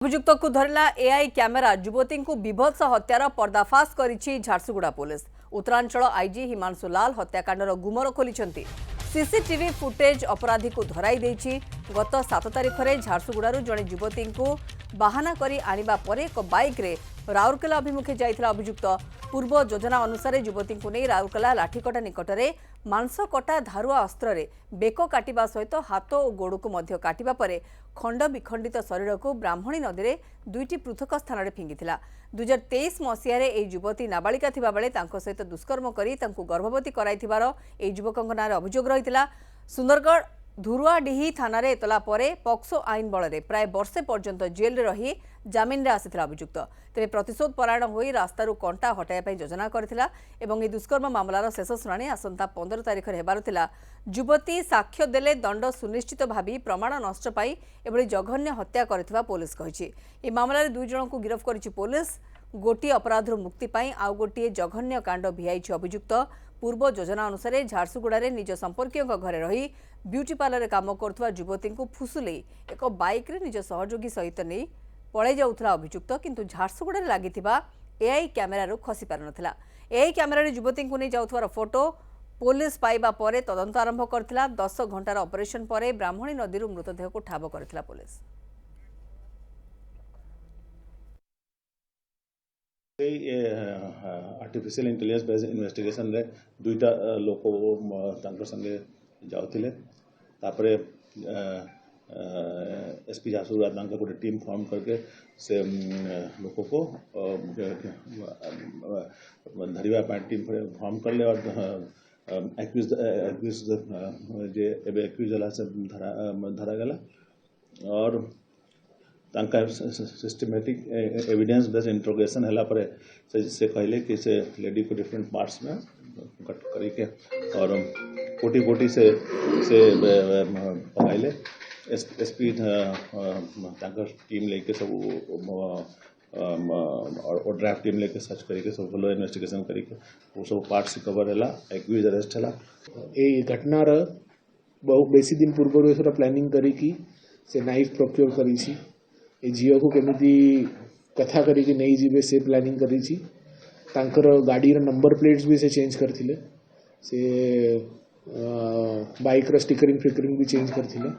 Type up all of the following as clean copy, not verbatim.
अभियुक्त को धरला एआई कैमेरा युवती को बीभत्स हत्यार पर्दाफाश करिछि झारसुगुड़ा पुलिस। उत्तरांचल आईजी हिमांशु लाल हत्याकांडर गुमर खोलिछंती। सीसीटीवी फुटेज अपराधी को धराई देछि। गत 7 तारिख में झारसुगुड़ारू जड़े युवती को बाहाना करी आनिबा परे एक बाइक रे राउरकेला अभिमुखे जाइथिला अभियुक्त। पूर्व योजना अनुसार युवती को नहीं राउरकेला लाठीकटा निकट में मांस कटा धारुआ अस्त्र रे बेक काटिबा सहित हाथ और गोड़ को मध्य काटिबा परे खंड विखंडित शरीर को ब्राह्मणी नदी में 2टी पृथक स्थान में फिंगिथिला। 2023 मसीह युवती नाबालिका थिबा बेले तांको सहित दुष्कर्म करी तांको गर्भवती कराइथिबार ए युवकଙ୍କ नारे अभियोग रहिथिला। सुंदरगढ़ धुरुआडीही थाना रे एतला परे पॉक्सो आईन बल में प्राय वर्षे पर्यंत जेल रे रही जामिन रे आसिथिला अभियुक्त। तेरे प्रतिशोध परायण होई रास्तारू कंटा हटाइबा योजना करथिला एवं ए दुष्कर्म मामलार शेष शुणाणी आसंता 15 तारिख हेबार थिला। युवती साक्ष्य देले दंड सुनिश्चित भावी प्रमाण नष्ट पाई एभली जघन्य हत्या करथिबा पुलिस कहिछि। ए मामलार 2 जन को गिरफ्त करिछि पुलिस। गोटी अपराधर मुक्ति पाई आउ गोटी जघन्य कांड भिआईछि अभियुक्त। पूर्व योजना अनुसार झारसुगुड़ा निज संपर्कीय घरे रही ब्यूटी पार्लर काम करुवा युवती को फुसुले एक बाइक रे निज सहयोगी सहित नहीं पड़े जाउथला अभियुक्त। किंतु झारसुगुड़ा लगी एआई कैमेरा खसी पार नथिला। एआई कैमेरा युवती को नहीं जाउथवार फोटो पुलिस पाइबा परे तदंत आरंभ करथिला। 10 घंटार ऑपरेशन परे ब्राह्मणी नदी मृतदेह को ठाब करथिला पुलिस। आर्टिफिशियल इंटेलिजेंस बेस्ड इन्वेस्टिगेशन रे दुईटा लोक तांकर संगे जाउथिले। तापरे एसपी झारसुगुड़ा तांका गोटे टीम फॉर्म करके से लोक को धरिबा पाई टीम फॉर्म करले और एक्यूज जे एबे एक्यूज वाला से धरा गला और तांका सिस्टमेटिक एविडेंस बेस्ड इंट्रोगेशन हला पर से कहले कि से लेडी को डिफरेंट पार्ट्स में कट करी के और कोटी कोटी से पकाइले। एसपी तांका टीम लेके सब और ड्राफ्ट टीम लेके सर्च करके सब भलो इन्वेस्टिगेशन करके वो सब पार्ट्स रिकवर हला। एक्यूज अरेस्ट हला। ए घटनार बहु बेसी दिन पूर्व एसरा प्लानिंग करी कि से नाइफ प्रोक्योर करी छी। ए झील को केमिति कथा करिके नहीं जीवे से प्लानिंग करी छी। तांकर गाड़ी रो नंबर प्लेट्स भी से चेंज करथिले। से बाइक रो स्टिकरिंग फिकरिंग भी चेंज करथिले।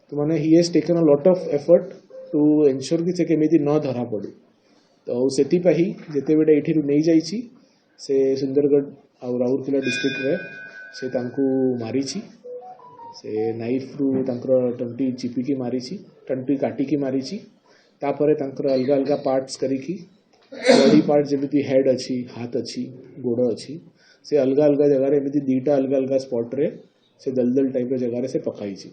तो माने he has taken a lot of effort to ensure कि से केमिति न धरा पड़े। तो सेति पाही जेते बेडे एठी नहीं जाई छी से सुंदरगढ़ और राउरकेला डिस्ट्रिक्ट रे से तांको मारी छी। से नाइफ रु तांकर टंटी चिपी की मारी छी, टंटी काटी की मारी छी। तापरे तांकर अलग अलग पार्ट्स करिकी बॉडी पार्ट जेमिति हेड अच्छी, हाथ अच्छी, गोड़ अच्छी से अलग अलग जगह रे एमिति 2टा अलग अलग स्पॉट रे से दलदल टाइप रे जगह रे से पकाई छी।